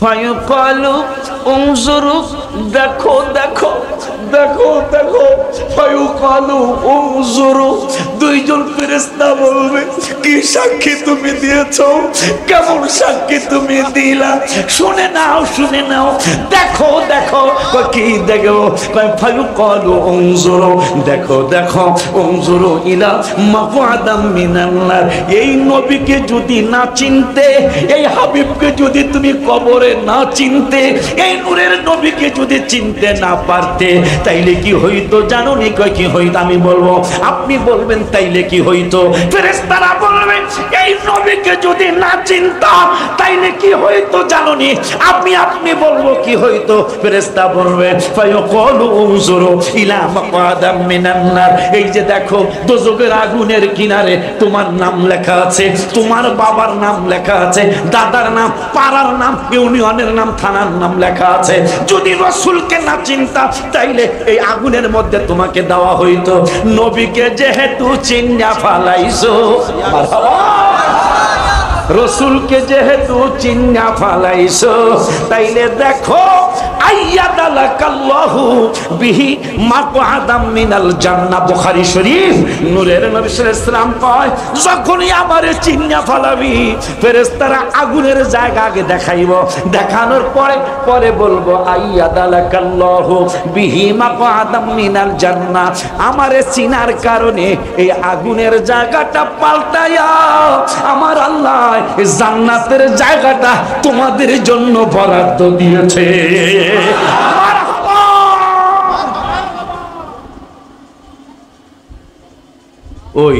ফায়ুকালু উনজুরু, দেখো দেখো দেখো দেখো, ফায়ুকালু উনজুরু, দুইজন ফেরেশতা বলবে কি সাক্ষী তুমি দিয়েছো, কেমন সাক্ষী তুমি দিলা, শুনে নাও শুনে নাও, দেখো দেখো। কি দেখো? ফায়ুকালু উনজুরু, দেখো দেখো, উনজুরু ইলা মাকআদাম মিনান্নার, এই নবীকে যদি না চিনতে, এই হাবিবকে যদি তুমি কবরে না চিনতে, এই নূরের নবীকে যদি চিনতে না পারতে, তাইলে কি হইতো জানো নি? কয় কি হইতো? আমি বলবো, আপনি বলবেন তাইলে কি হইতো? ফেরেশতারা বলবে এই নবীকে যদি না চিনতাম তাইলে কি হইতো জানো নি? আপনি বলবো কি হইতো? ফেরেশতা বলবে ফায়াকুলু উনজুরু ইলা মাকআদাম মিনান্নার, এই যে দেখো দোজখের আগুনের কিনারে তোমার নাম লেখা আছে, তোমার বাবার নাম লেখা আছে, দাদার নাম, পাড়ার নাম, ইউনিয়নের নাম, থানার নাম লেখা আছে। যদি রাসূলকে না চিনতা তাইলে এই আগুনের মধ্যে তোমাকে দেওয়া হইতো। নবীকে যেহেতু চিন্না ফালাইছো, রাসূলকে যেহেতু চিন্না ফালাইছো, তাইলে দেখো আইয়াদালাকাল্লাহু বিহি মাকআদাম মিনাল জান্নাহ। বুখারী শরীফ। নূরের নবী সাল্লাল্লাহু আলাইহি ওয়াসাল্লাম কয়, যখনই আমারে চিন্না ফালাবি, ফেরেশতারা আগুনের জায়গা আগে দেখাইব, দেখানোর পরে পরে বলবো আইয়াদালাকাল্লাহু বিহি মাকআদাম মিনাল জান্নাহ, আমারে চিনার কারণে এই আগুনের জায়গাটা পাল্টায়া আমার আল্লাহ এই জান্নাতের জায়গাটা তোমাদের জন্য বরাদ্দ দিয়েছে। ওই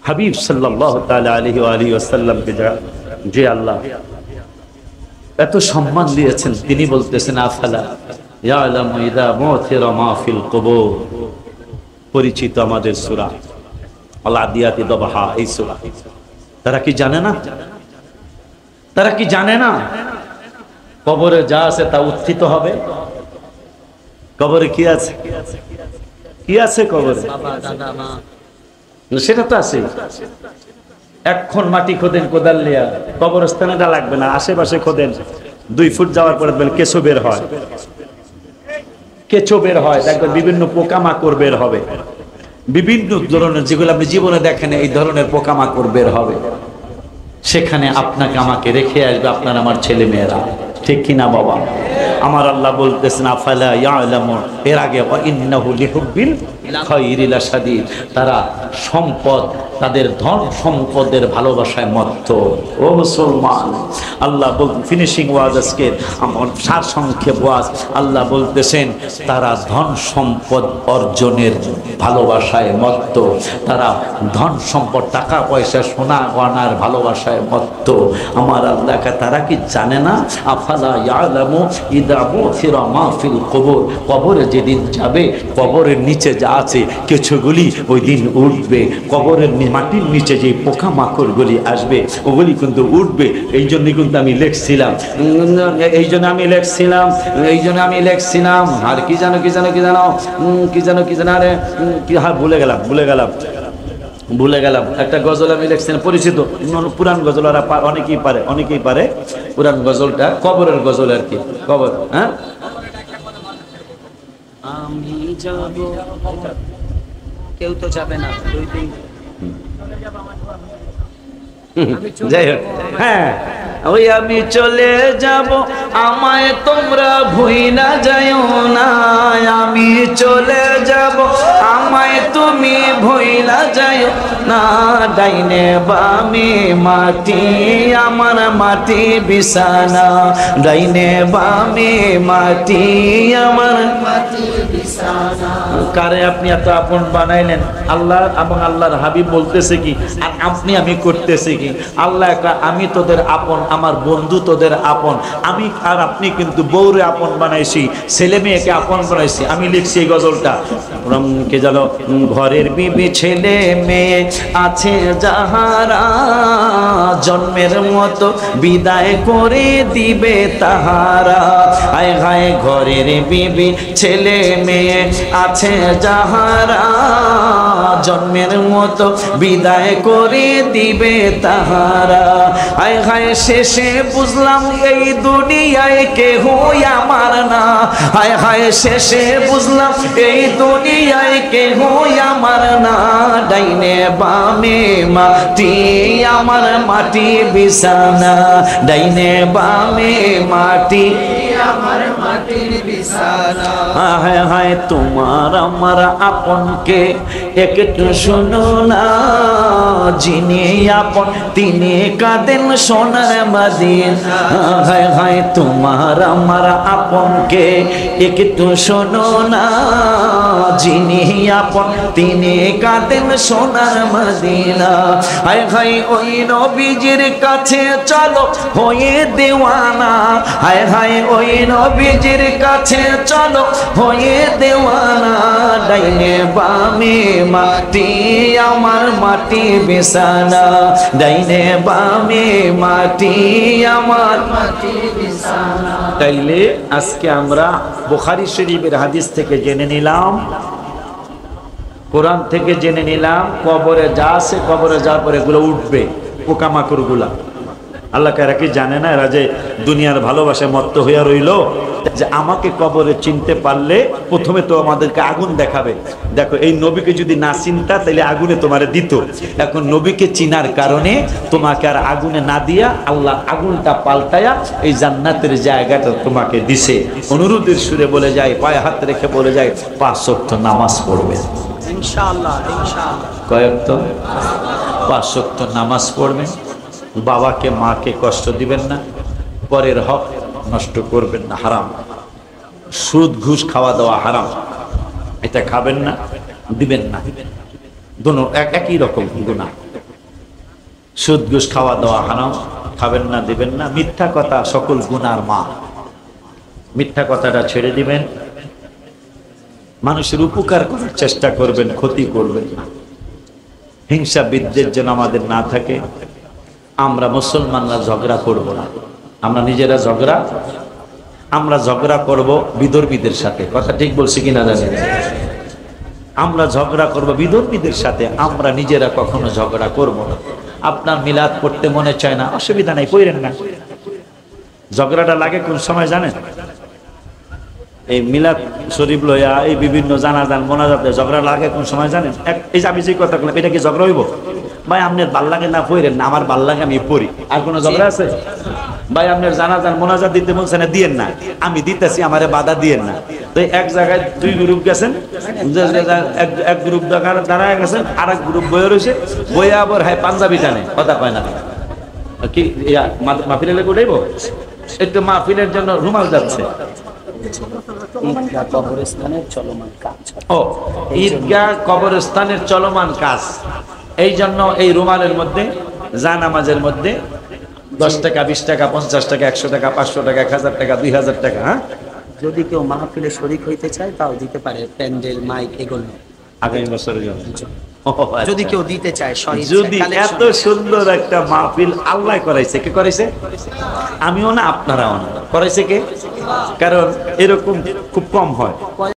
হাবিব সাল্লাল্লাহু তাআলা আলাইহি ওয়া আলিহি ওয়াসাল্লামকে যে আল্লাহ এত সম্মান দিয়েছেন, তিনি বলতেছেন আফালা ইয়ালামু ইযা মুথিরা মা ফিল কুবুর। পরিচিত আমাদের সূরা আল আদিয়াতি দবহা, এই সূরা। তারা কি জানে না? তারা কি জানে না কবরে যা আছে তা উত্থিত হবে? কবরে কি আছে? কি আছে কবরে? সেটা তো আছে। এখন মাটি খোদেন কোদাল লিয়া, কবরস্থানে যা লাগবে না, আশেপাশে খোদেন, 2 ফুট যাওয়ার পরে দেখবেন কেঁচো বের হয়, কেঁচো বের হয়, দেখবেন বিভিন্ন পোকামাকড় বের হবে, বিভিন্ন ধরনের, যেগুলো আপনি জীবনে দেখেন এই ধরনের পোকামাকড় বের হবে। সেখানে আপনাকে আমাকে রেখে আসবে আপনার আমার ছেলে মেয়েরা, ঠিক কিনা বাবা? আমার আল্লাহ বলতেছেন আফালা ইয়ালামু, এর আগে ইন্নাহু লিহুব্বিল খায়রি লাশাদীদ, তারা সম্পদ, তাদের ধন সম্পদের ভালোবাসায় মত্ত। ও মুসলমান, আল্লাহ বলতেন, ফিনিশিং ওয়াজ আজকে আমার সার সংক্ষেপ ওয়াজ, আল্লাহ বলতেছেন তারা ধন সম্পদ অর্জনের ভালোবাসায় মত্ত, তারা ধন সম্পদ, টাকা পয়সা, সোনা গয়নার ভালোবাসায় মত্ত। আমার আল্লাহকে তারা কি জানে না? আফালা ইয়ালামু ইযা বুথিরা মা ফিল কুবুর, কবরে যেদিন যাবে, কবরের নিচে যা আছে কিছুগুলি ওই দিন উঠবে, কবরের মাটির নিচে যে পোকামাকড়গুলি আসবে ওগুলি কিন্তু উঠবে। এই জন্যই কিন্তু আমি লেখছিলাম, আর কি জানো আরে কি, হ্যাঁ ভুলে গেলাম একটা গজল আমি লিখছিলাম, পরিচিত পুরান গজল, আর অনেকেই পারে পুরান গজলটা, কবরের গজল আর কি, কবর। হ্যাঁ, আমি যাব, কেউ তো যাবে না, যাই হোক, হ্যাঁ, ওই আমি চলে যাব, আমায় তোমরা ভুইলা যাইও না, আমি চলে যাব, আমায় তুমি ভুইলা যাইও না, ডাইনে বামে মাটি আমার মাটি বিছানা, ডাইনে বামে মাটি আমার মাটি বিছানা। কারে আপনি এত আপন বানাইলেন? আল্লাহ এবং আল্লাহর হাবিব বলতেছে কি, আর আমি করতেছি কি? আল্লাহ আমি তোদের আপন, আমার বন্ধু তোদের আপন, আমি আর আপনি কিন্তু বউরে আপন বানাইছি, ছেলে মেয়েকে আপন বানাইছি। আমি লিখছি এই গজলটা, কে জানো, ঘরের বিবি ছেলে মেয়ে আছে যাহারা, জন্মের মতো বিদায় করে দিবে তাহারা, আয় হায় ঘরের বিবি ছেলে মেয়ে আছে যাহারা জন্মের মতো বিদায় করে দিবে তাহারা। হায় হায় শেষে বুঝলাম এই দুনিয়ায় কেহ আমার না, হায় হায় শেষে বুঝলাম এই দুনিয়ায় কেহ আমার না। ডাইনে বামে মাটি আমার মাটি বিছানা, ডাইনে বামে মাটি আমার মাটির বিছানা। হায় হায় তোমার আমার আপনকে একটু শুনো না, যিনি আপন তিনি কাঁদেন সোনার মদিনা। হায় হায় তোমার আমার আপনকে একটু শোনো না, যিনি আপন তিনি কাঁদেন সোনার মদিনা। হায় হায় ওই নবীজির কাছে চলো হয়ে দেওয়ানা, হায় হায় ওই নবীজির কাছে চলো হয়ে দেওয়ানা। ডাইনে বামে মাটি আমার মাটি বিছানা, ডাইনে বামে মাটি আমার মাটি বিছানা। তাইলে আজকে আমরা বুখারী শরীফের হাদিস থেকে জেনে নিলাম, কোরআন থেকে জেনে নিলাম, কবরে যা আছে কবরে যাওয়ার পরে এগুলো উঠবে, পোকামাকড় গুলা। আল্লাহ এরা কি জানে না এরা যে দুনিয়ার ভালোবাসায় মত্ত হইয়া রইল, যে আমাকে কবরে চিনতে পারলে প্রথমে তো আমাদেরকে আগুন দেখাবে। দেখো এই নবীকে যদি না চিনতা তাহলে আগুনে তোমারে দিত, এখন নবীকে চিনার কারণে তোমাকে আর আগুনে না দিয়া আল্লাহ আগুনটা পাল্টায়া এই জান্নাতের জায়গাটা তোমাকে দিছে। অনুরোধের সুরে বলে যায়, পায়ে হাত রেখে বলে যায় 5 ওয়াক্ত নামাজ পড়বে ইনশাআল্লাহ। ইনশাআল্লাহ কয়েক তো 5 ওয়াক্ত নামাজ পড়বেন, বাবাকে মাকে কষ্ট দিবেন না, পরের হক নষ্ট করবেন না, হারাম। সুদ ঘুষ খাওয়া দাওয়া হারাম, এটা খাবেন না, দিবেন না, দুটো একই রকম গুনাহ। সুদ ঘুষ খাওয়া দাওয়া হারাম, খাবেন না, দিবেন না। মিথ্যা কথা সকল গুনার মা, মিথ্যা কথাটা ছেড়ে দিবেন। মানুষের উপকার করার চেষ্টা করবেন, ক্ষতি করবেন না। হিংসা বিদ্বেষ যেন আমাদের না থাকে। আমরা মুসলমানরা ঝগড়া করব না, আমরা নিজেরা আমরা ঝগড়া করব বিধর্মীদের সাথে। কথা ঠিক বলছি কিনা জানি না? আমরা ঝগড়া করব বিধর্মীদের সাথে, আমরা নিজেরা কখনো ঝগড়া করব না। আপনার মিলাদ পড়তে মনে চায় না, অসুবিধা নাই, পড়েন না। ঝগড়াটা লাগে কোন সময় জানেন? এই মিলাদ শরীফ লইয়া এই বিভিন্ন জানাজান মোনাজাতে ঝগড়া লাগে কোন সময় জানেন? এই যে আমি যে কথা বললাম, এটা কি ঝগড়া হইব? ভাই আপনার ভাল লাগে না পড়েন না, আমার ভাল লাগে আমি পড়ি, আর কোনো ঝগড়া আছে? ভাই আপনার জানাজান মোনাজাত দিতে বলছেন না, দিয়েন না, আমি দিতেছি, আমারে বাধা দিয়েন না। তো এক জায়গায় 2 গ্রুপ গেছেন, এক গ্রুপ দাঁড়ায় গেছেন, আর এক গ্রুপ বয়ে রয়েছে, বইয়া আবার হ্যাঁ পাঞ্জাবি টানে, কথা কয় না কি মাহফিলে লেগে উঠাইব? একটু মাহফিলের জন্য রুমাল যাচ্ছে। ঈদগাহ কবরস্থানের চলমান কাজ, এই জন্য এই রুমালের মধ্যে জানামাজের মধ্যে 10 টাকা 20 টাকা 50 টাকা 100 টাকা 500 টাকা 1000 টাকা 2000 টাকা। হ্যাঁ, যদি কেউ মাহফিলে শরীক হইতে চায় তাও দিতে পারে, প্যান্ডেল মাইক এগুলো আগামী বছরের জন্য যদি কেউ দিতে চায়। যদি এত সুন্দর একটা মাহফিল আল্লাহ করাইছে, কে করাইছে? আমিও না, আপনারাও না, করাইছে কে? কারণ এরকম খুব কম হয়।